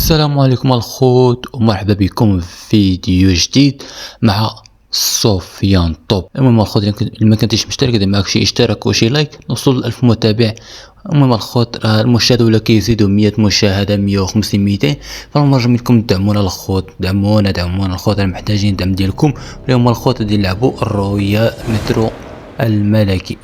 السلام عليكم الخوت ومرحبا بكم في فيديو جديد مع سفيان توب. المهم الخوت اللي ما كنتيش مشترك دير معاك شي اشتراك وشي لايك نوصل ل 1000 متابع. المهم الخوت المشاهدة ولا كيزيدوا 100 مشاهدة 150 200 فنرجو منكم تدعمونا الخوت دعمونا الخوت محتاجين الدعم ديالكم. اليوم الخوت غادي نلعبوا الرويال مترو الملكي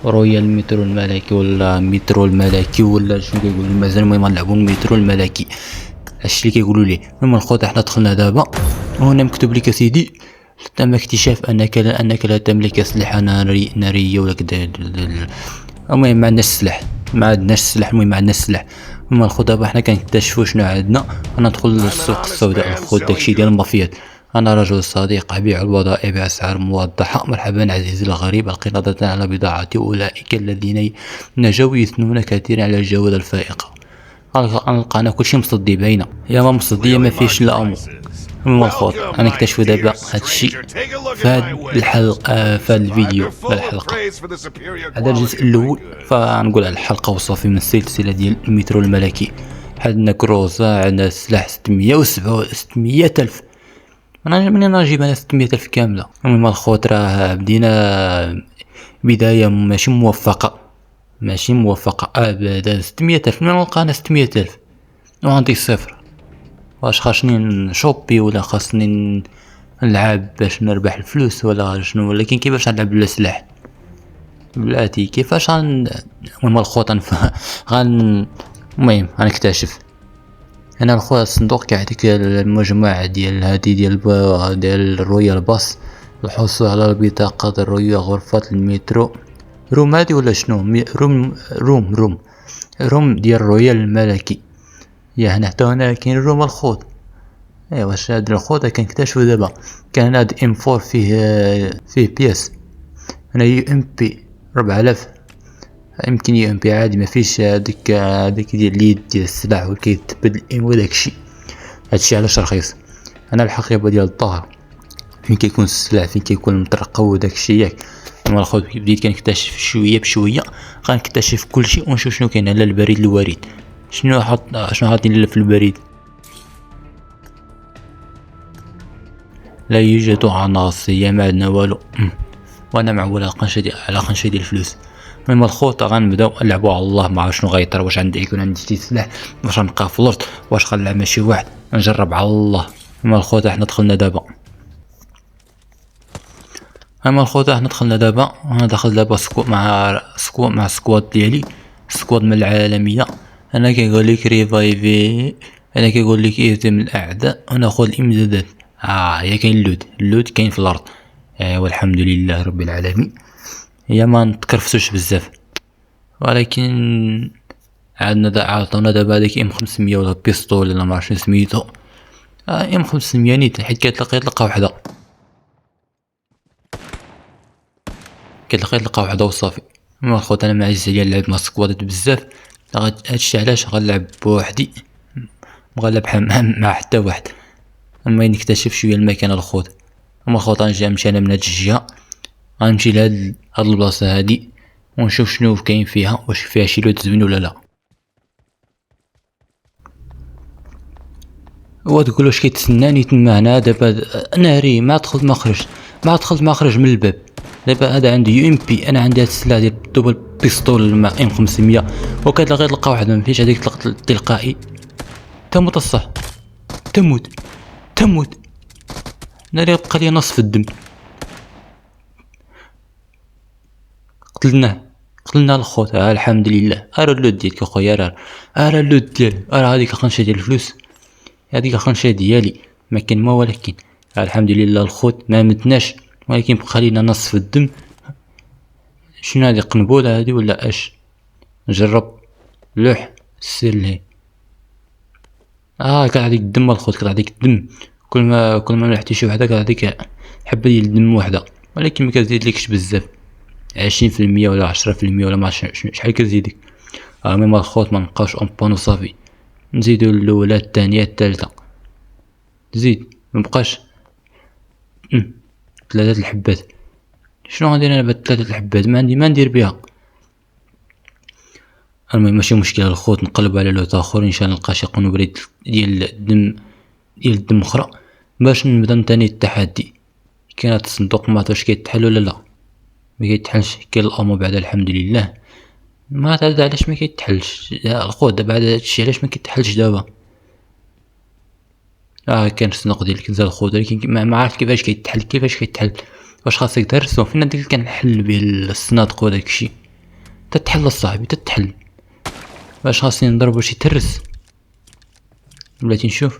رويال مترو الملكي ولا مترو الملكي ولا شنو كيقولوا مازال. المهم نلعبوا المترو الملكي هادشي اللي كيقولوا ليه. المهم الخوت حنا دخلنا دابا وهنا مكتوب لك اسيدي تم اكتشاف انك لا تملك اسلحه ناريه ولا كذا. المهم ما عندناش السلاح المهم ما عندناش السلاح. المهم الخوت دابا حنا كنكتشفوا شنو عندنا. انا ندخل للسوق السوداء الخوت داكشي ديال المافيات. أنا رجل صديق أبيع البضائع بأسعار موضحة. مرحبا عزيزي الغريب، القردة على بضاعتي. أولئك الذين نجوا يثنون كثيرا على الجودة الفائقة. أنا كلشي مصدي باينة يا ما مصدية ما فيش لا أمو. المهم الخوت أنا اكتشف دابا هادشي في هاد الحلقة في هاد الفيديو في الحلقة. هذا الجزء الأول فنقول على الحلقة وصافي من السلسلة ديال المترو الملكي. عندنا كروزة، عندنا سلاح 600 ألف. منين نجيب انا 600 الف كامله. المهم الخوت راه بدينا بدايه ماشي موفقه ابدا. 600 الف من لقانا 600 الف وعندي صفر. واش خاصني نشوبي ولا خاصني نلعب باش نربح الفلوس ولا شنو؟ ولكن كيفاش نلعب بلا سلاح بلاتي كيفاش المهم الخوت المهم غنكتشف. هنا الخوت الصندوق كيعطيك المجموعة ديال هادي ديال الرويال باص الحصول على البطاقة الرويال غرفة المترو روم هادي ولا شنو روم ديال الرويال الملكي. يا هنا حتى هنا كاين روم الخوت. ايوا واش هاد الخوت كنكتشفو دابا. كان هاد ام 4 فيه بياس. هنا يو ام بي 4000 يمكن يو ام بي عادي ما فيش هذيك ديال اليد ديال السلاح وكيتبدل الام وداكشي. هادشي علاش رخيص. انا الحقيبه ديال الظهر فين كيكون السلاح فين كيكون المطرقه وداكشي ياك. انا الخوت بديت كنكتشف شويه بشويه غنكتشف كلشي ونشوف شنو كاين على البريد الوريد. شنو حاطين في البريد؟ لا يوجد عناصر ما عندنا والو. وانا معول على قنشه ديال الفلوس. المهم الخوت غنبداو نلعبوا على الله. ما عرف شنو غيطرى، واش يكون عندي شي سلاح، واش غنبقى في الارض، واش غنلعب مع شي واحد، نجرب على الله. المهم الخوت حنا دخلنا دابا انا داخل دابا مع سكواد ديالي سكواد من العالميه. انا كيقول لك ريفايفي، انا كيقول لك اهزم الاعداء وناخذ الامدادات. هي كاين اللود كاين في الارض. والحمد لله رب العالمين. هي ما نتكرفسوش بزاف ولكن عطونا دابا هذيك ام 500 ولا بيستول ولا ما عرفتش سميتو. ام 500 نيت حيت كتلقى وحده وصافي. ما الخوت انا معجز عليا نلعب مع سكوادات بزاف. هادشي علاش غنلعب بوحدي مغلب مع حتى واحد. اما نكتشف شويه المكان الخوت. اما الخوت نمشي انا من هاد الجهه غنمشي لهاد البلاصه هادي ونشوف شنو كاين فيها، واش فيها شي لود زوين ولا لا. وتقول واش كيتسناني تما هنا دابا ناري ما دخلت ما خرج من الباب. دابا هذا عندي يو ام بي، انا عندي هاد السلاح ديال الدوبل بيستول مع ام 500 وكتلا غير تلقى واحد ما فيش هذيك تلقائي تموت الصح تموت ناري بقى لي نصف الدم. قتلنا الخوت. الحمد لله. ارى اللود ديالك اخويا، ارى اللود ديال هذيك الخنشه ديال الفلوس، هذيك الخنشه ديالي ما كان ما ولكن الحمد لله الخوت ما متناش ولكن بقى لينا نصف الدم. شنو هذه قنبله هذه ولا اش؟ نجرب لوح سير لهي. كتعطيك الدم الخوت كتعطيك الدم. كل ما لحتي شي وحده كتعطيك حبه ديال الدم وحده ولكن ما كتزيدلكش بزاف 20% ولا 10% ولا ما شحال كتزيدك. المهم الخوت ما نبقاوش اون صافي نزيدو الاولى الثانيه الثالثه زيد مبقاش 3 الحبات. شنو غندير انا بهاد 3 الحبات؟ ما ندير بها. المهم ماشي مشكلة الخوت، نقلب على لوت اخر ان شاء الله نلقى شي قنبلة ديال الدم اخرى باش نبدا نتاني التحدي. كاين هاد الصندوق ما عرفتش كيتحل ولا لا، ما كيتحلش. كاين الامو بعد الحمد لله، ما تعرف علاش ما كيتحلش الخوت دابا بعد هادشي، علاش ما كيتحلش دابا؟ كان الصندوق ديال الكنزه الخوت، ولكن ما عرفت كيفاش كيتحل. واش خاصك تهرسو فين ديك كنحل به الصنادق وداكشي؟ تتحل اصاحبي تتحل، واش خاصني نضربو شي ترس؟ بلاتي نشوف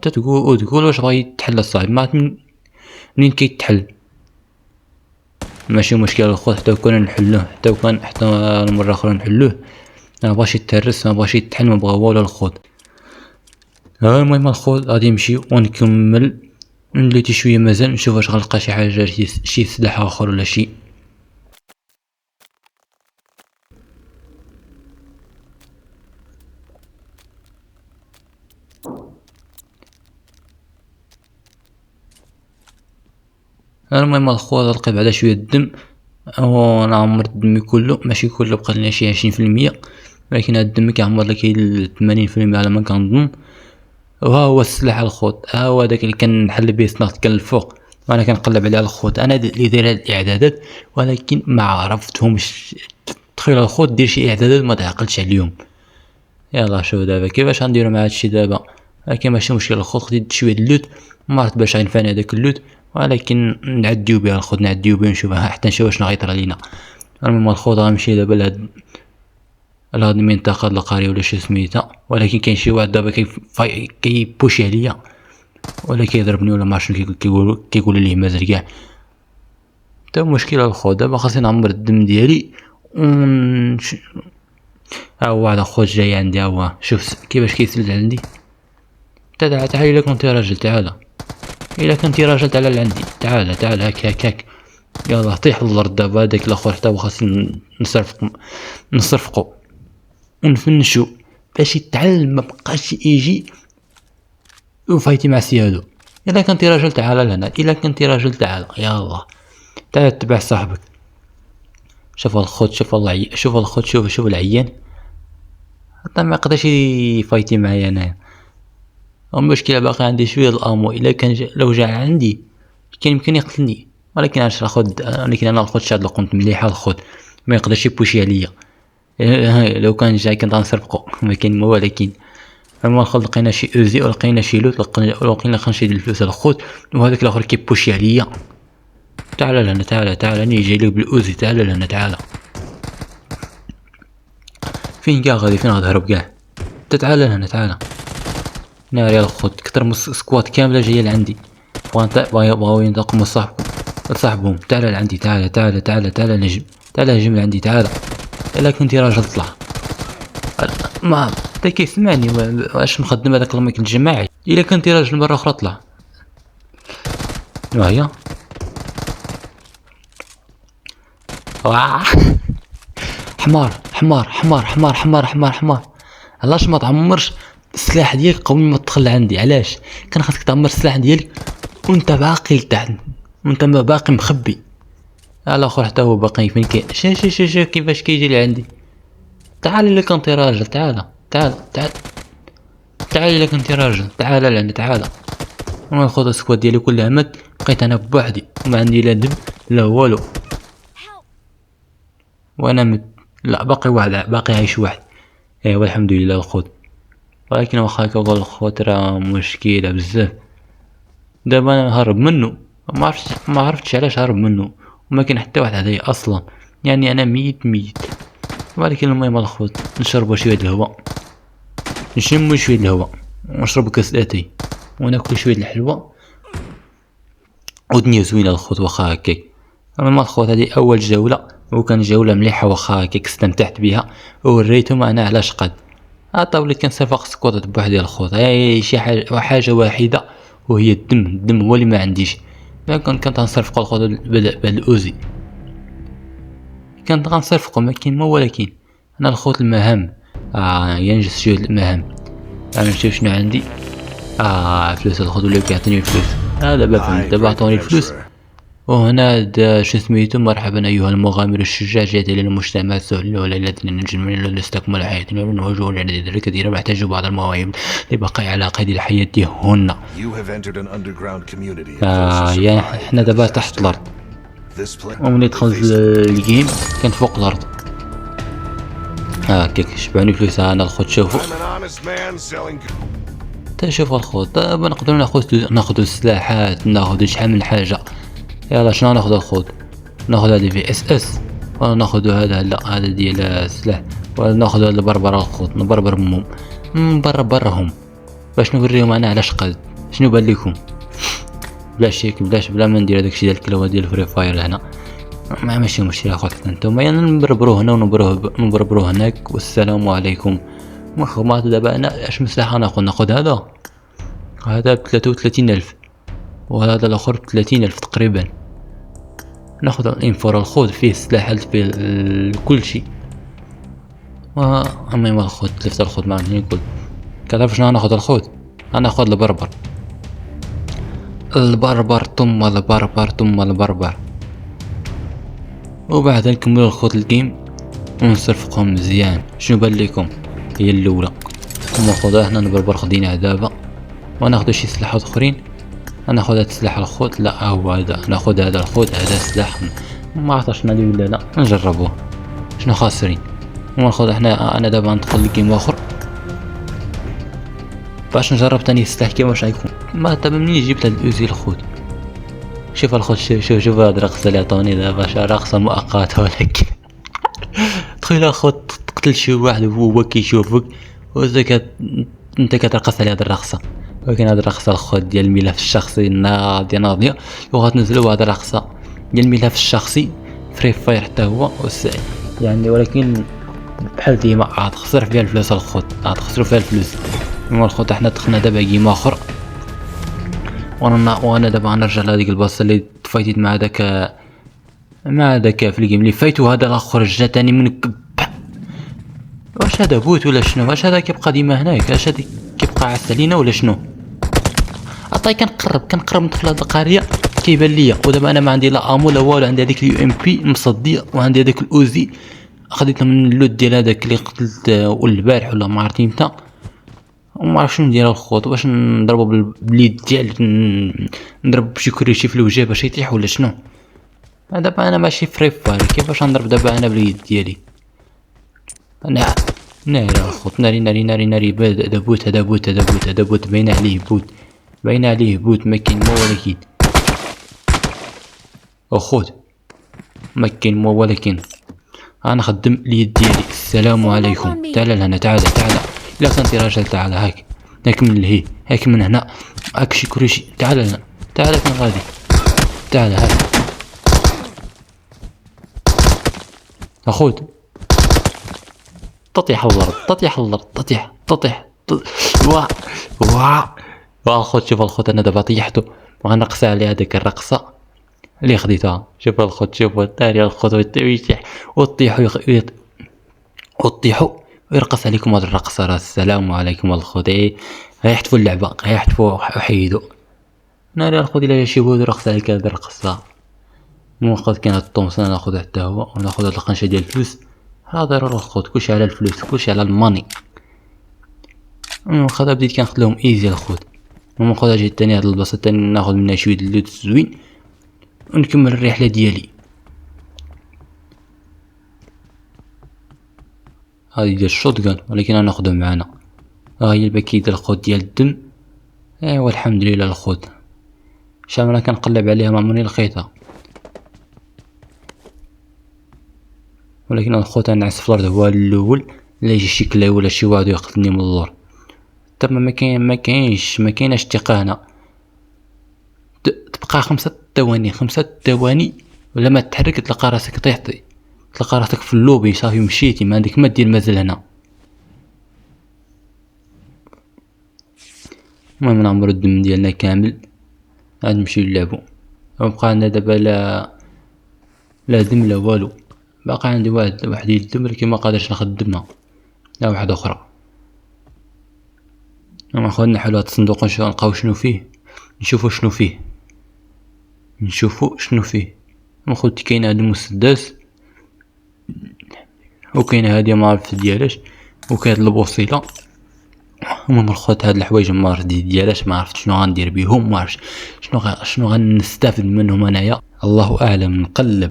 تقول واش بغا يتحل اصاحبي، ما عرفت منين كيتحل. ماشي مشكل الخوت، حتى كنا نحلوه، حتى المره اخرى نحلوه. ما بغاش يتهرس، ما بغاش يتحل، ما بغا والو الخوت. المهم الخوت غادي نمشي ونكمل نلوتي شويه مازال، نشوف واش غنلقى شي حاجه، شي سلاح اخر ولا شي. المهم الخوت لقيت بعدا شويه الدم، او نعمر دمي كله، ماشي كله، بقى لنا شي 20%، ولكن هاد الدم كيعمر لك 80% على ما كنظن. وها هو السلاح الخوت، ها هو داك اللي كنحل به صناعة كان الفوق، وانا كنقلب عليه الخوت. انا اللي داير هاد الاعدادات ولكن ما عرفتهمش. تخيل الخوت دير شي اعدادات ما تعقلتش عليهم. يلا شوف دابا كيفاش غنديرو مع هادشي دابا. ولكن ماشي مشكل الخوت، خديت شويه اللوت، ما عرفت باش غينفعني هداك اللوت، ولكن نعديو بها الخوت، نعديو بها نشوفها حتى نشوف شنو غيطرى لينا. المهم الخوت غنمشي دابا لهاد المنطقه القريه ولا شي سميتها، ولكن كاين شي واحد دابا كيبوشي عليا ولا كيضربني ولا ما عرفتش كيقول ليه مازال كاع. حتى مشكله الخوت دابا خاصني نعمر الدم ديالي ها هو واحد الخوت جاي عندي، ها هو شوف كيفاش كيسلد عندي. تعال الا كنتي راجل، تعال الا كنتي راجل، تعال لعندي، تعال هاك يلا طيح الارض دابا. هداك الاخر حتى هو خاصني نصرفقو ونفنشو باش يتعلم، ما بقاش يجي وفايتي مع سيادو. الا كنتي راجل تعال لهنا، الا كنتي راجل تعال، يلا تعال تبع صاحبك. شوف الخوت، شوف الخوت، شوف العيان حتى ما يقدرش يفايتي معايا انايا. المشكله باقي عندي شويه الامو، الا كان لو جا عندي كان يمكن يقتلني، ولكن انا الخوت شاد القنت مليحه الخوت، ما يقدرش يبوشي عليا. لو كان جاي كنت غنسرقو، ما كاين ما ولكن الخوت لقينا شي اوزي ولقينا شي لوت، لقينا شي ديال الفلوس الخوت، وهذاك الاخر كيبوشي عليا. تعال لهنا، تعال راني جاي لك بالاوزي، تعال لهنا، تعال فين كاع غادي، فين غتهرب كاع؟ تعال لهنا، تعال ناري الخوت، كثر من سكوات كامله جايه لعندي، بغاو ينتقموا صاحبهم. تعال لعندي، تعال نجم، تعال هجم لعندي، تعال الا كنتي راجل طلع. ما تا كيسمعني، واش مخدم هذاك المايك الجماعي؟ الا كنتي راجل مره اخرى طلع. هيا حمار. علاش ما تعمرش السلاح ديالك قبل ما تدخل عندي؟ علاش كان خاصك تعمر السلاح ديالك وانت باقي لتحت، وانت باقي مخبي؟ الاخر حتى هو باقي فين كاين. شوف كيفاش كيجي لعندي. تعال الا كنتي راجل، تعال الا كنتي راجل، تعال لعندي، تعال. وانا ناخذ السكواد ديالي كلها مات، بقيت انا بوحدي وما عندي لا دب لا والو، وانا مت. لا باقي واحد، باقي عايش واحد. ايوا الحمد لله الخوت. ولكن واخا كنقول الخوت راه مشكله بزاف. دابا انا هرب منه، ما عرفتش علاش هرب منه، وما كاين حتى واحد هدايا اصلا، يعني انا ميت. ولكن المهم الخوت نشربوا شويه الهواء، نشموا شويه الهواء، ونشربوا كاس اتاي، وناكل شويه الحلوى، ودنيا زوينه الخوت واخا هكاك. المهم الخوت هذه اول جوله، وكان جوله مليحه واخا هكاك استمتعت بها، ووريتهم انا علاش قد وليت كنصيفق سكوات بوحدي الخوت. هاي شي حاجه واحده وهي الدم هو اللي ما عنديش. كنت غنصرفق الخوت بهاد الاوزي، كنت غنصرفقو، ما كاين ما ولكن انا الخوت المهام ينجز شويه المهام. انا نشوف شنو عندي. فلوس الخوت ولا كيعطيني الفلوس. دابا فهمت، دابا عطوني الفلوس وهنا شو سميتو، مرحبا أيها المغامر الشجاع، جئت إلى المجتمع السهل وليلتنا نجم لنستكمل حياتنا ونواجه العناصر الكثيرة، نحتاج بعض المواهب للبقاء على قيد الحياة هنا. يعني احنا دابا تحت الأرض، وملي دخلت الجيم كانت فوق الأرض. هاكاك شبعني فلوس. أنا الخوت شوفو شوف الخوت، دابا نقدرو ناخدو السلاحات، ناخدو شحال من حاجة. يلا شنو ناخدو الخوت؟ ناخد هذه في اس اس، ولا ناخدو هذا؟ لا هذا ديال السلاح. ولا ناخدو هاد البربرة الخوت، نبربر امهم، نبربرهم باش نوريهم انا علاش قد. شنو بان ليكم؟ بلاش هيك، بلا ما ندير هداكشي ديال الكلاوة ديال فري فاير هنا. ما ماشي مشكل اخوت، حتى نتوما يعني نبربرو هنا ونبربرو هناك، والسلام عليكم. ما دابا انا اش من سلاح ناخد هذا ب33,000، وهذا الاخر ب30,000 تقريبا. ناخد الانفور الخوذ، فيه سلاحات، فيه كل شيء. المهم الخوذ تلفت الخوذ، ما عرفتش نقول. كتعرف شنو ناخد الخوذ؟ ناخد البربر ثم البربر، وبعد نكملو الخوذ الجيم ونصرفقهم مزيان. شنو بان ليكم؟ هي الاولى ناخدها هنا، نبربر خديناه دابا، وناخدو شي سلاحات اخرين. ناخد هاد السلاح الخوذ، لا هو هذا، ناخد هذا الخوذ، هذا سلاح ما عرفتش نادي ولا لا، نجربوه. شنو خاسرين؟ وناخد انا دابا ندخل الجيم اخر باش نجرب تاني السلاح كيفاش غيكون. ما دابا منين جبت هاد الاوزي الخوذ، شوف الخوذ، شوف هاد الرقصه اللي عطوني دابا، رقصه مؤقته ولكن تخيل الخوذ تقتل شي واحد وهو كيشوفك، وزاك انت كترقص على هاد الرقصه. ولكن هاد الرقصه الخوذ ديال الملف الشخصي ناضيه، وغتنزلو هاد الرقصه ديال الملف الشخصي فري فاير حتى هو يعني. ولكن بحال ديما غتخسر فيها الفلوس الخوذ، غتخسرو فيها الفلوس. المهم الخوذ حنا دخلنا دابا جيم اخر، وانا دابا غنرجع لهاديك البلاصه اللي تفايتيت مع داك في الجيم اللي فايت. وهذا الاخر جا تاني من واش هذا بوت ولا شنو؟ واش هذا كيبقى ديما هناك؟ واش هذا كيبقى عاس علينا ولا شنو؟ عطاي كنقرب ندخل هاد القريه كيبان ليا، ودابا انا ما عندي لا امو لا والو. عندي هذيك اليو ام بي مصديه، وعندي هذاك الاوزي خديتها من اللوت ديال هذاك اللي قتلت البارح ولا ما عرفتي متى، وما عرفتش شنو ندير الخوت. واش نضربو باليد ديالي، نضرب بشي كريشي في الوجه باش يطيح ولا شنو؟ دابا انا ماشي فري فاير، كيفاش نضرب دابا انا باليد ديالي؟ انا ناري الخوت، ناري. هذا بوت باين عليه بوت، ما كاين ما ولكن اخوت، ما كاين ما ولكن. انا خدم اليد ديالي. السلام عليكم، تعال لهنا، تعال لا انت راجل، تعال هاك من لهي، هاك من هنا، هاك شي كريشي، تعال لهنا، تعال فين غادي، تعال هاك اخوت. تطيح الارض، تطيح. اخوت شوف الخوت، انا دابا طيحتو وغنقص عليه هذيك الرقصه اللي خديتها. شوف الخوت، شوف التاري الخوت ويطيح وطيحوا ويرقص عليكم هاد الرقصه. راه السلام عليكم الخوت، غيحتفوا اللعبه، غيحتفوا وحيدوا ناري الخوت. الا شي بود رقص عليك هاد الرقصه. المهم كاين هاد الطومسون ناخذ حتى هو، وناخذ هاد القنشه ديال الفلوس. هذا ضروري الخوت، كلشي على الفلوس، كلشي على الماني. خذا بديت كناخذ لهم ايزي الخوت. وناخذ جهه الثانيه، هاد البلاصه الثانيه ناخذ منها شويه اللوت زوين، ونكمل الرحله ديالي. هذه ديال الشوتغان، ولكن انا ناخذها معانا. ها هي الباكيه ديال الخوت ديال الدم. ايوا الحمد لله الخوت، شحال انا كنقلب عليها ما عمرني لقيتها. ولكن الخوت انا نعس في الارض هو الاول، لا يجي شي كلا ولا شي واحد يقتلني من اللور. تما ما كايناش ثقه هنا. تبقى 5 ثواني ولا ما تحرك، تلقى راسك طيحتي، تلقى راسك في اللوبي، صافي مشيتي، ما عندك ما دير مازال هنا. المهم نعمرو الدم ديالنا كامل، عاد نمشيو نلعبو. وبقى عندنا دابا لا دم لا والو. باقي عندي واحد الدم، ولكن ما قادرش نخدمها. لا واحده اخرى. اما خدنا حلو هاد الصندوق، نلقاو شنو فيه، نشوفو شنو فيه. نشوفو شنو فيه. خوت كاين هاد المسدس، وكاين هادي معرفت ديالاش، وكاين البوصيلة. المهم الخوت هاد الحوايج معرفت ديالاش، معرفت شنو غندير بيهم، معرفت شنو غنستافد منهم انايا، الله اعلم. نقلب.